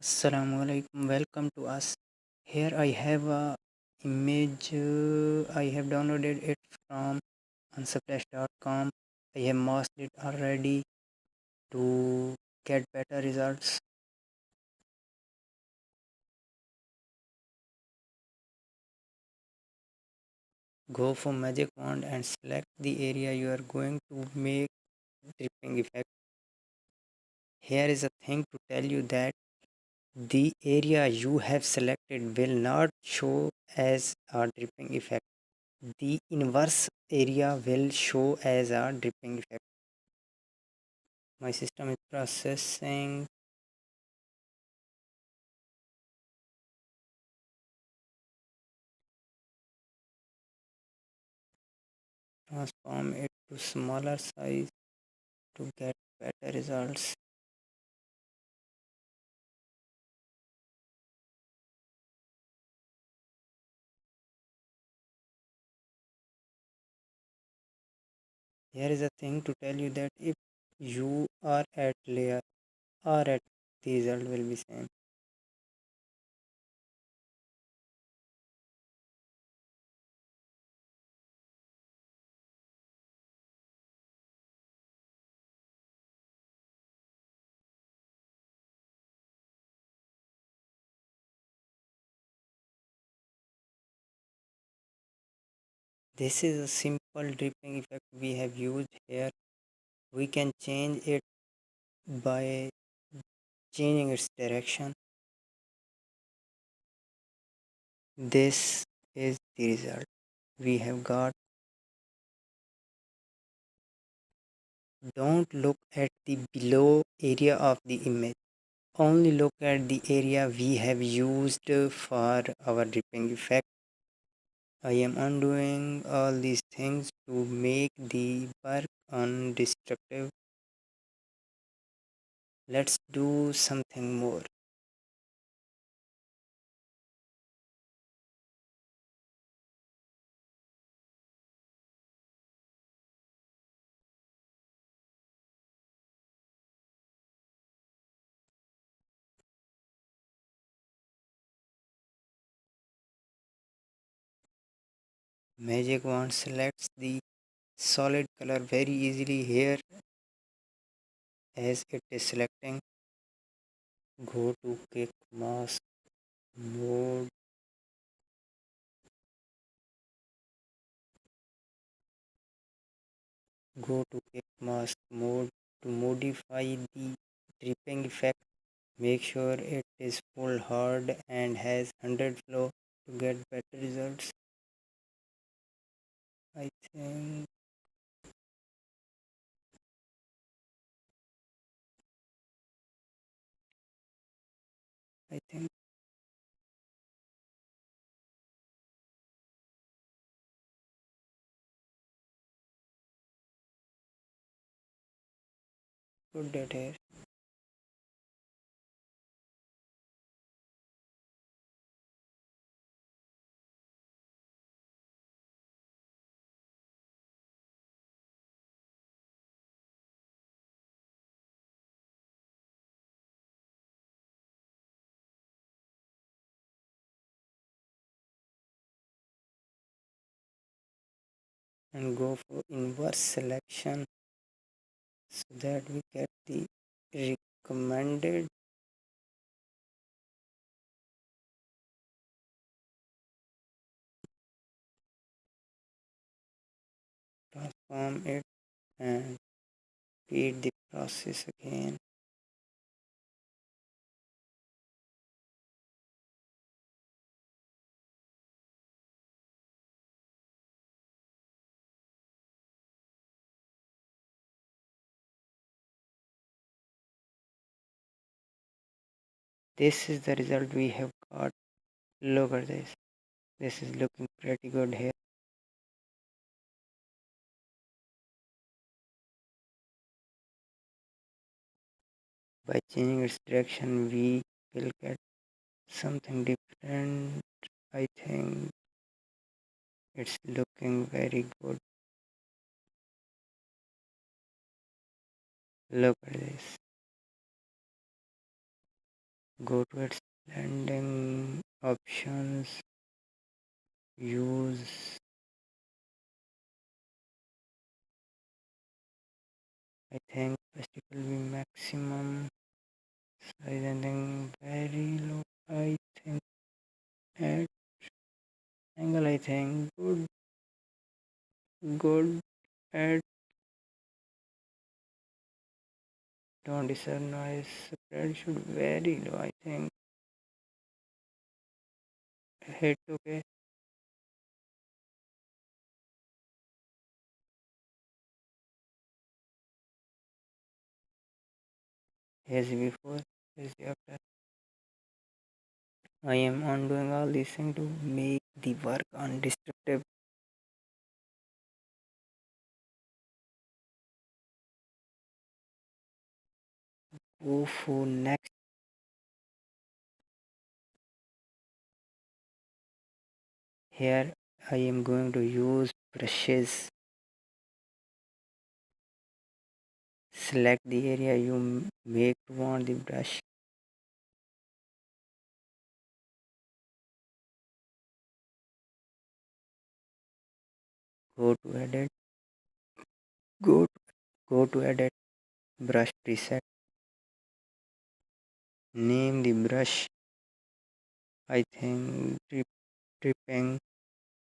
Assalamu alaikum. Welcome to us. Here I have a image. I have downloaded it from unsplash.com. I have masked it already to get better results. Go for magic wand and select the area you are going to make dripping effect. Here is a thing to tell you that the area you have selected will not show as a dripping effect. The inverse area will show as a dripping effect. My system is processing. Transform it to smaller size to get better results. Here is a thing to tell you that if you are at layer or at, the result will be same. This is a simple dripping effect we have used here. We can change it by changing its direction. This is the result we have got. Don't look at the below area of the image. Only look at the area we have used for our dripping effect. I am undoing all these things to make the work undestructive. Let's do something more. Magic wand selects the solid color very easily here as it is selecting. Go to kick mask mode. Go to kick mask mode to modify the dripping effect. Make sure it is full hard and has 100 flow to get better results. I think I think put that here. And go for inverse selection so that we get the recommended. Transform it and repeat the process again. This is the result we have got. Look at this. This is looking pretty good here. By changing its direction, we will get something different. I think it's looking very good. Look at this. Go to its blending options, use, I think plastic will be maximum size and then very low, I think at angle, I think good at don't disturb noise, spread should very low, I think hit okay. Here's the before, here's the after. I am on doing all these things to make the work undistracted. Go for next. Here I am going to use brushes. Select the area you make to want the brush. Go to edit. Go to edit. Brush preset. Name the brush. I think dripping.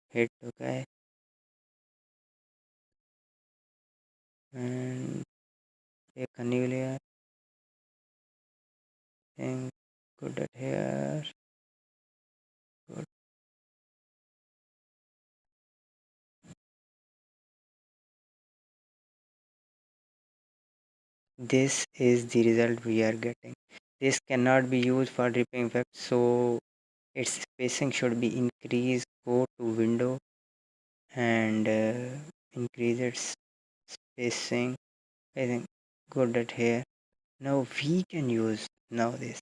Hit okay. And take a new layer. Think good at here. Good. This is the result we are getting. This cannot be used for dripping effect, so its spacing should be increased. Go to window and increase its spacing. I think good at here. Now we can use now this.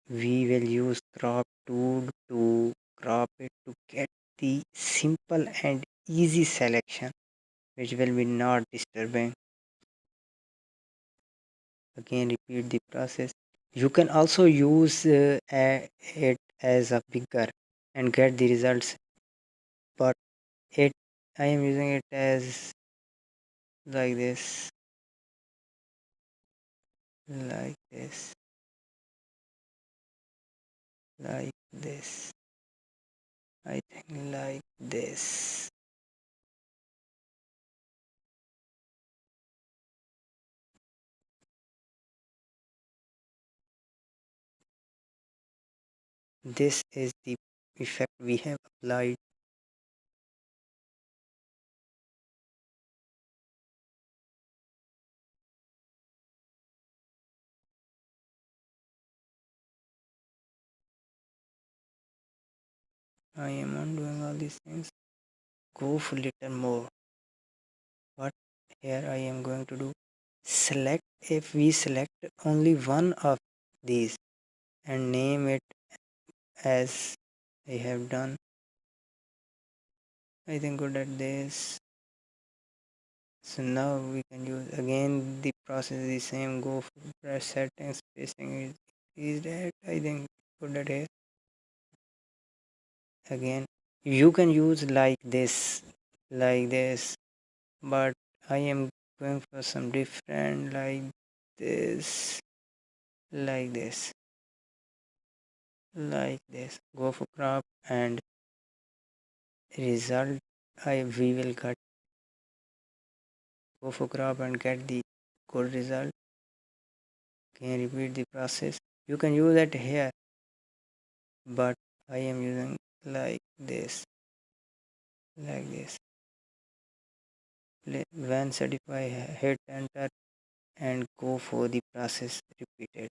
We will use crop tool to crop it to get the simple and easy selection, which will be not disturbing. Again, repeat the process. You can also use it as a bigger and get the results, but it I am using it as like this, like this, like this. I think like this. This is the effect we have applied. I am on doing all these things. Go for little more. What here I am going to do? Select if we select only one of these and name it as I have done. I think good at this. So now we can use again the process is the same. Go for brush settings, spacing is that I think good at it. Again, you can use like this, but I am going for some different this, like this, like this. Go for crop and result. We will get go for crop and get the good result. Can repeat the process. You can use it here, but I am using like this, like this. When satisfy, hit enter and go for the process repeated.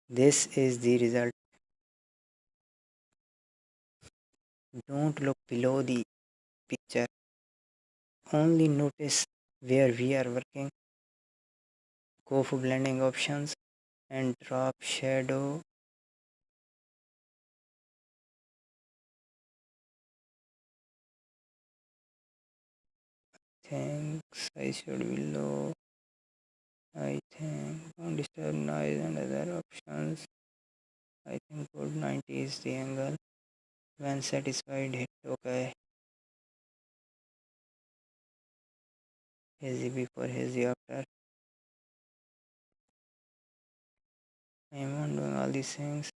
This is the result. Don't look below the picture. Only notice where we are working. Go for blending options and drop shadow. Thanks. I should be low. I think don't disturb noise and other options. I think code 90 is the angle. When satisfied, hit OK. Hazy before, hazy after. I am on doing all these things.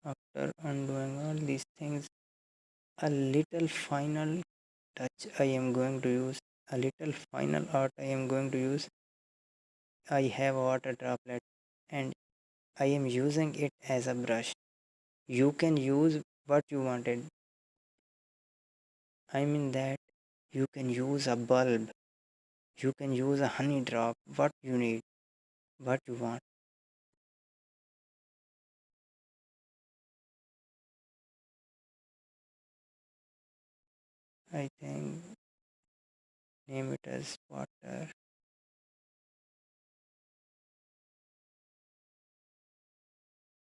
After undoing all these things, a little final touch I am going to use. A little final art I am going to use. I have a water droplet and I am using it as a brush. You can use what you wanted. I mean that you can use a bulb, you can use a honey drop, what you need, what you want. I think name it as water.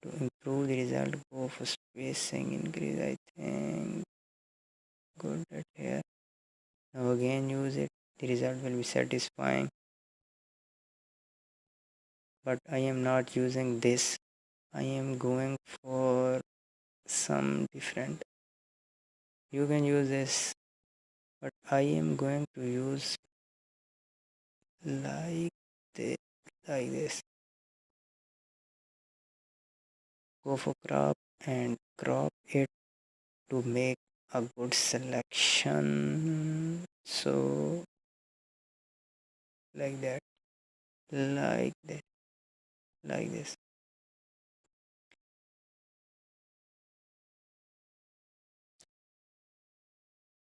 To improve the result, go for spacing increase. I think good at here. Now again use it. The result will be satisfying. But I am not using this. I am going for some different. You can use this, but I am going to use like this, like this. Go for crop and crop it to make a good selection. So like that, like that, like this.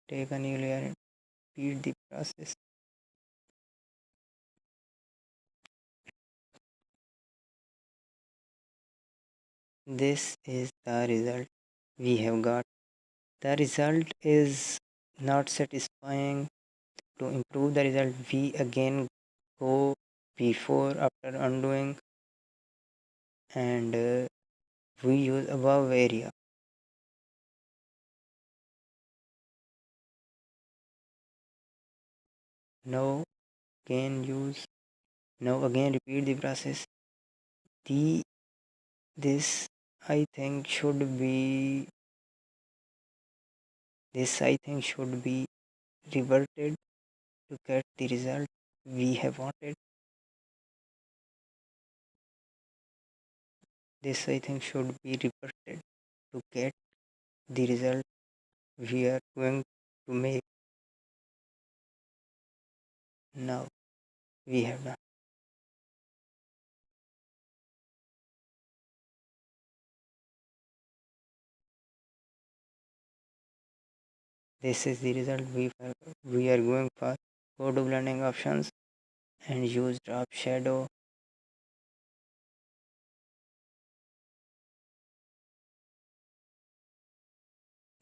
Take a new layer and repeat the process. This is the result we have got. The result is not satisfying. To improve the result, we again go before after undoing and we use above area. Now again use. Now again repeat the process. The this I think should be reverted to get the result we have wanted. This I think should be reverted to get the result we are going to make. Now we have done. This is the result we are going for. Go to blending options and use drop shadow.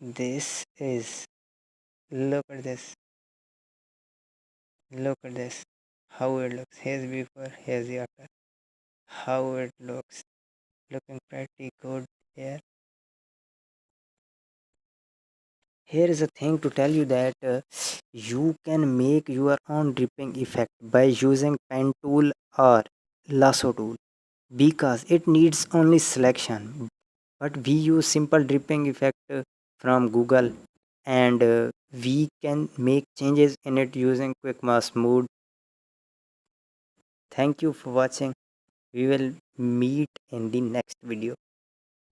This is, look at this, look at this, how it looks. Here's before, here's the after. How it looks, looking pretty good here. Here is a thing to tell you that you can make your own dripping effect by using pen tool or lasso tool because it needs only selection, but we use simple dripping effect from Google and we can make changes in it using quick mask mode. Thank you for watching. We will meet in the next video.